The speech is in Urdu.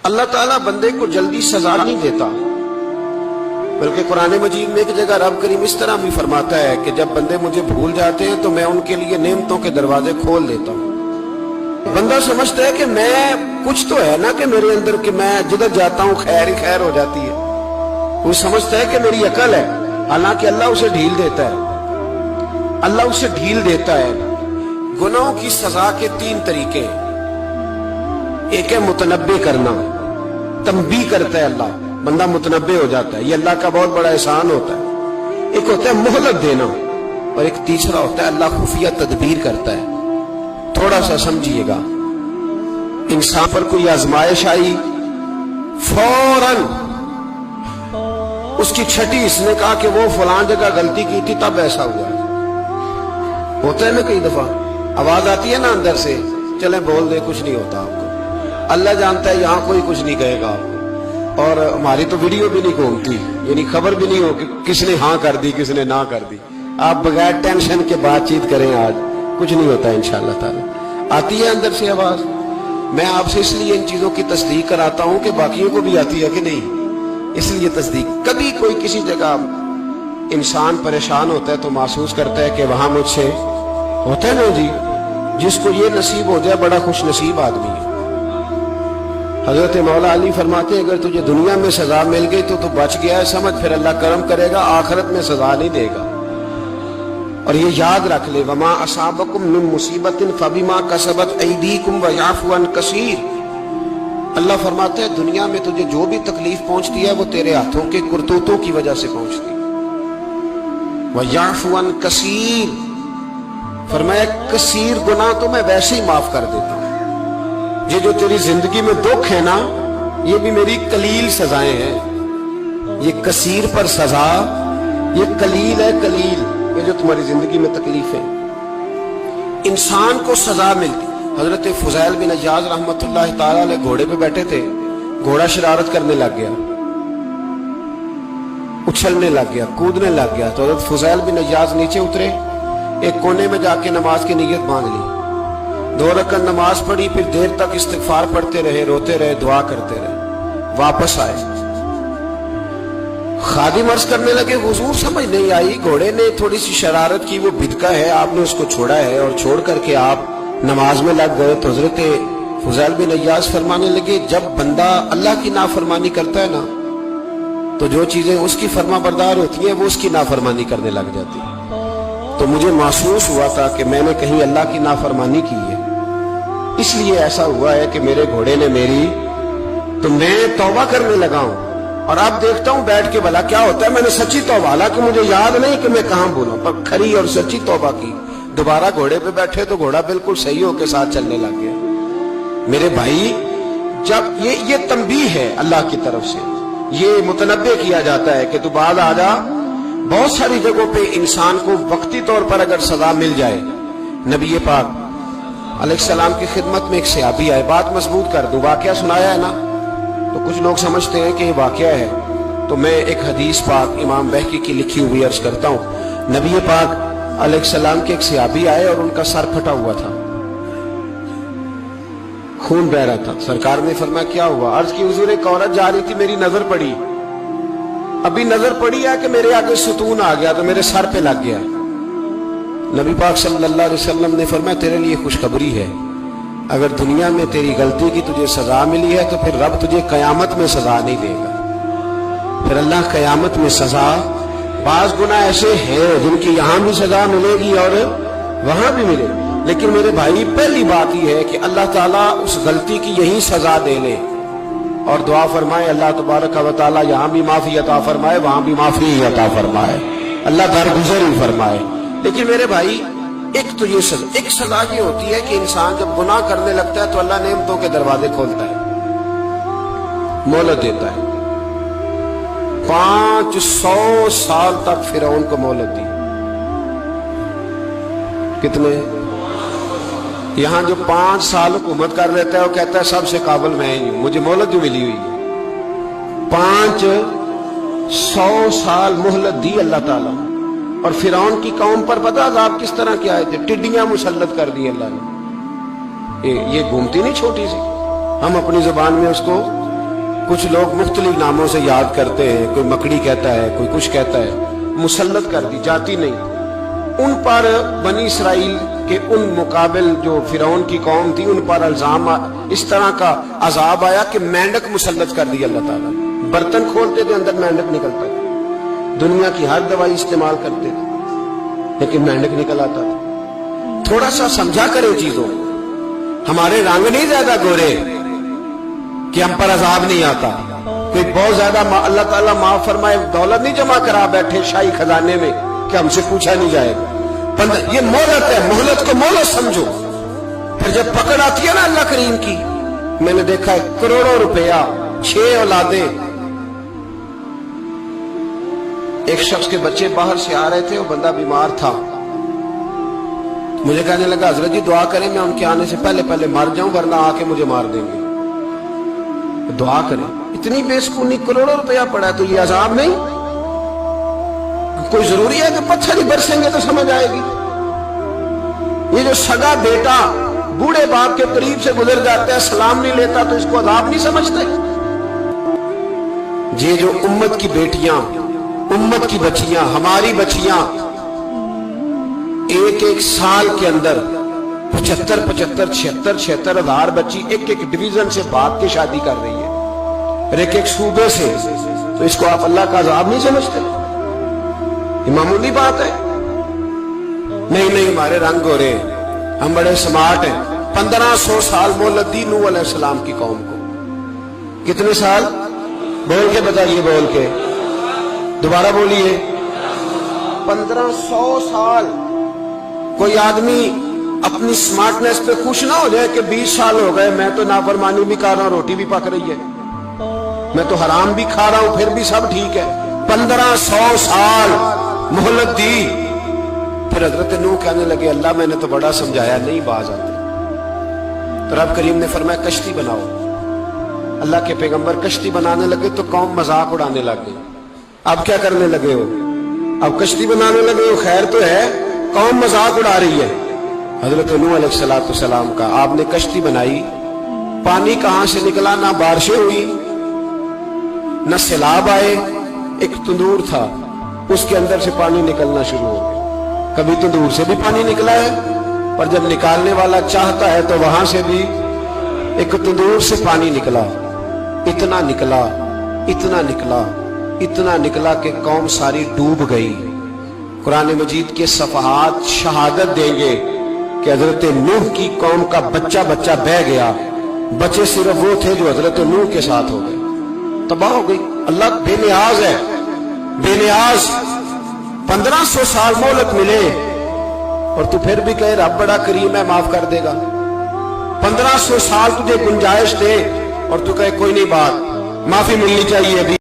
اللہ تعالیٰ بندے کو جلدی سزا نہیں دیتا، بلکہ قرآن مجید میں ایک جگہ رب کریم اس طرح بھی فرماتا ہے کہ جب بندے مجھے بھول جاتے ہیں تو میں ان کے لیے نعمتوں کے دروازے کھول دیتا ہوں۔ بندہ سمجھتا ہے کہ میں کچھ تو ہے نا کہ میرے اندر کہ میں جدھر جاتا ہوں خیر ہی خیر ہو جاتی ہے، وہ سمجھتا ہے کہ میری عقل ہے، حالانکہ اللہ اسے ڈھیل دیتا ہے۔ اللہ اسے ڈھیل دیتا ہے۔ گناہوں کی سزا کے تین طریقے، ایک ہے متنبع کرنا، تنبیہ کرتا ہے اللہ، بندہ متنبع ہو جاتا ہے، یہ اللہ کا بہت بڑا احسان ہوتا ہے۔ ایک ہوتا ہے مہلت دینا، اور ایک تیسرا ہوتا ہے اللہ خفیہ تدبیر کرتا ہے۔ تھوڑا سا سمجھیے گا، انسان پر کوئی آزمائش آئی، فوراً اس کی چھٹی اس نے کہا کہ وہ فلان جگہ غلطی کی تھی تب ایسا ہوا۔ ہوتا ہے نا کئی دفعہ آواز آتی ہے نا اندر سے، چلیں بول دے کچھ نہیں ہوتا آپ کو، اللہ جانتا ہے یہاں کوئی کچھ نہیں کہے گا آپ کو، اور ہماری تو ویڈیو بھی نہیں گھومتی، یعنی خبر بھی نہیں ہو کہ کس نے ہاں کر دی کس نے نہ کر دی۔ آپ بغیر ٹینشن کے بات چیت کریں، آج کچھ نہیں ہوتا انشاءاللہ تعالی۔ آتی ہے اندر سے آواز، میں آپ سے اس لیے ان چیزوں کی تصدیق کراتا ہوں کہ باقیوں کو بھی آتی ہے کہ نہیں، اس لیے تصدیق۔ کبھی کوئی کسی جگہ انسان پریشان ہوتا ہے تو محسوس کرتا ہے کہ وہاں مجھ سے ہوتا ہے نا جی، جس کو یہ نصیب ہو جائے بڑا خوش نصیب آدمی ہے۔ حضرت مولا علی فرماتے ہیں اگر تجھے دنیا میں سزا مل گئی تو بچ گیا ہے، سمجھ پھر اللہ کرم کرے گا، آخرت میں سزا نہیں دے گا۔ اور یہ یاد رکھ لے، وما اصابکم من مصیبت فبما کسبت ایدیکم ویعفو عن کثیر۔ اللہ فرماتے ہیں دنیا میں تجھے جو بھی تکلیف پہنچتی ہے وہ تیرے ہاتھوں کے کرتوتوں کی وجہ سے پہنچتی ہے۔ ویعفو عن کثیر، فرمایا کثیر گناہ تو میں ویسے ہی معاف کر دیتا ہوں۔ یہ جو تیری زندگی میں دکھ ہے نا، یہ بھی میری قلیل سزائیں ہیں۔ یہ کثیر پر سزا، یہ قلیل ہے، قلیل یہ جو تمہاری زندگی میں تکلیف ہے۔ انسان کو سزا ملتی۔ حضرت فضیل بن عیاض رحمۃ اللہ تعالی علیہ گھوڑے پہ بیٹھے تھے، گھوڑا شرارت کرنے لگ گیا، اچھلنے لگ گیا، کودنے لگ گیا، تو حضرت فضیل بن عیاض نیچے اترے، ایک کونے میں جا کے نماز کی نیت باندھ لی، 2 رکعت نماز پڑھی، پھر دیر تک استغفار پڑھتے رہے، روتے رہے، دعا کرتے رہے، واپس آئے۔ خادم عرض کرنے لگے حضور سمجھ نہیں آئی، گھوڑے نے تھوڑی سی شرارت کی، وہ بدکا ہے، آپ نے اس کو چھوڑا ہے اور چھوڑ کر کے آپ نماز میں لگ گئے۔ تو حضرت فضیل بن عیاض فرمانے لگے جب بندہ اللہ کی نافرمانی کرتا ہے نا تو جو چیزیں اس کی فرما بردار ہوتی ہیں وہ اس کی نافرمانی کرنے لگ جاتی ہیں۔ تو مجھے محسوس ہوا تھا کہ میں نے کہیں اللہ کی نافرمانی کی ہے، اس لیے ایسا ہوا ہے کہ میرے گھوڑے نے میری، تو میں توبہ کرنے لگا ہوں، اور اب دیکھتا ہوں بیٹھ کے بھلا کیا ہوتا ہے۔ میں نے سچی توبہ، حالانکہ مجھے یاد نہیں کہ میں کہاں بولوں، پر کھری اور سچی توبہ کی۔ دوبارہ گھوڑے پہ بیٹھے تو گھوڑا بالکل صحیح ہو کے ساتھ چلنے لگ گیا۔ میرے بھائی، جب یہ تنبیہ ہے اللہ کی طرف سے، یہ متنبع کیا جاتا ہے کہ تو بعد آ جا۔ بہت ساری جگہوں پہ انسان کو وقتی طور پر اگر سزا مل جائے، نبی پاک علیہ السلام کی خدمت میں ایک صحابی آئے، بات مضبوط کر دوں، واقعہ سنایا ہے نا تو کچھ لوگ سمجھتے ہیں کہ یہ واقعہ ہے، تو میں ایک حدیث پاک امام بہقی کی لکھی ہوئی عرض کرتا ہوں۔ نبی پاک علیہ السلام کے ایک صحابی آئے اور ان کا سر پھٹا ہوا تھا، خون بہ رہا تھا۔ سرکار نے فرمایا کیا ہوا؟ عرض کی حضور ایک عورت جا رہی تھی، میری نظر پڑی، ابھی نظر پڑی ہے کہ میرے آگے ستون آ گیا تو میرے سر پہ لگ گیا۔ نبی پاک صلی اللہ علیہ وسلم نے فرمایا تیرے لیے خوشخبری ہے، اگر دنیا میں تیری غلطی کی تجھے سزا ملی ہے تو پھر رب تجھے قیامت میں سزا نہیں دے گا۔ پھر اللہ قیامت میں سزا، بعض گناہ ایسے ہیں جن کی یہاں بھی سزا ملے گی اور وہاں بھی ملے گی، لیکن میرے بھائی پہلی بات یہ ہے کہ اللہ تعالیٰ اس غلطی کی یہی سزا دے لے، اور دعا فرمائے اللہ تبارک و تعالیٰ یہاں بھی معافی عطا فرمائے، وہاں بھی معافی عطا فرمائے، اللہ درگزر ہی فرمائے۔ لیکن میرے بھائی ایک تو یہ سزا، ایک سزا یہ ہوتی ہے کہ انسان جب گناہ کرنے لگتا ہے تو اللہ نعمتوں کے دروازے کھولتا ہے، مہلت دیتا ہے۔ 500 سال تک فرعون کو مہلت دی۔ کتنے؟ یہاں جو 5 سال حکومت کر لیتا ہے وہ کہتا ہے سب سے قابل میں ہی ہوں، مجھے مہلت جو ملی ہوئی ہے۔ 500 سال مہلت دی اللہ تعالیٰ، اور فرعون کی قوم پر پتہ عذاب کس طرح کیا ہے؟ ٹڈیاں مسلط کر دی اللہ نے۔ یہ گھومتی نہیں چھوٹی سی، ہم اپنی زبان میں اس کو کچھ لوگ مختلف ناموں سے یاد کرتے ہیں، کوئی مکڑی کہتا ہے، کوئی کچھ کہتا ہے، مسلط کر دی جاتی نہیں ان پر بنی اسرائیل کے ان مقابل جو فرعون کی قوم تھی ان پر الزام اس طرح کا عذاب آیا کہ مینڈک مسلط کر دی اللہ تعالیٰ نے۔ برتن کھولتے تھے اندر مینڈک نکلتا تھا، دنیا کی ہر دوائی استعمال کرتے تھے لیکن مینڈک نکل آتا تھا۔ تھوڑا سا سمجھا کرے چیزوں، ہمارے رنگ نہیں زیادہ گورے کہ ہم پر عذاب نہیں آتا، کوئی بہت زیادہ اللہ تعالیٰ معاف فرمائے دولت نہیں جمع کرا بیٹھے شاہی خزانے میں کہ ہم سے پوچھا نہیں جائے گا۔ یہ مہلت ہے، مہلت کو مہلت سمجھو، پھر جب پکڑ آتی ہے نا اللہ کریم کی، میں نے دیکھا ہے کروڑوں روپیہ 6 اولادیں، ایک شخص کے بچے باہر سے آ رہے تھے، وہ بندہ بیمار تھا، مجھے کہنے لگا حضرت جی دعا کریں میں ان کے آنے سے پہلے مر جاؤں ورنہ آ کے مجھے مار دیں گے، دعا کریں۔ اتنی بے سکونی، کروڑوں روپیہ پڑا ہے تو یہ عذاب نہیں؟ کوئی ضروری ہے کہ پتھر ہی برسیں گے تو سمجھ آئے گی؟ یہ جو سگا بیٹا بوڑھے باپ کے قریب سے گزر جاتا ہے سلام نہیں لیتا تو اس کو عذاب نہیں سمجھتے؟ یہ جو امت کی بیٹیاں، امت کی بچیاں، ہماری بچیاں ایک سال کے اندر 75,000 ہزار بچی ایک ڈویژن سے بھاگ کے شادی کر رہی ہے اور ایک صوبے سے، تو اس کو آپ اللہ کا عذاب نہیں سمجھتے؟ یہ معمولی بات ہے؟ نہیں ہمارے رنگ ہو رہے ہیں، ہم بڑے سمارٹ ہیں۔ 1500 سال مہلت دی نوح علیہ السلام کی قوم کو۔ کتنے سال؟ بول کے بتائیے، بول کے دوبارہ بولیے۔ 1500 سال۔ کوئی آدمی اپنی سمارٹنس پہ خوش نہ ہو جائے کہ 20 سال ہو گئے میں تو نافرمانی بھی کر رہا ہوں، روٹی بھی پک رہی ہے، میں تو حرام بھی کھا رہا ہوں پھر بھی سب ٹھیک ہے۔ 1500 سال مہلت دی، پھر حضرت نوح کہنے لگے اللہ میں نے تو بڑا سمجھایا نہیں باز آتے، تو رب کریم نے فرمایا کشتی بناؤ۔ اللہ کے پیغمبر کشتی بنانے لگے تو قوم مذاق اڑانے لگ گئی۔ اب کیا کرنے لگے ہو؟ اب کشتی بنانے لگے ہو، خیر تو ہے، قوم مذاق اڑا رہی ہے۔ حضرت نوح علیہ السلام کا آپ نے کشتی بنائی، پانی کہاں سے نکلا؟ نہ بارشیں ہوئی نہ سیلاب آئے، ایک تندور تھا اس کے اندر سے پانی نکلنا شروع ہو گیا۔ کبھی تندور سے بھی پانی نکلا ہے اور جب نکالنے والا چاہتا ہے تو وہاں سے بھی ایک تندور سے پانی نکلا، اتنا نکلا اتنا نکلا اتنا نکلا کہ قوم ساری ڈوب گئی۔ قرآن مجید کے صفحات شہادت دیں گے کہ حضرت نوح کی قوم کا بچہ بہ گیا، بچے صرف وہ تھے جو حضرت نوح کے ساتھ ہو گئے، تباہ ہو گئی۔ اللہ بے نیاز ہے، بے نیاز۔ 1500 سال مہلت ملے اور تو پھر بھی کہے رب بڑا کریم ہے معاف کر دے گا۔ 1500 سال تجھے گنجائش دے اور تو کہے کوئی نہیں، بات معافی ملنی چاہیے ابھی۔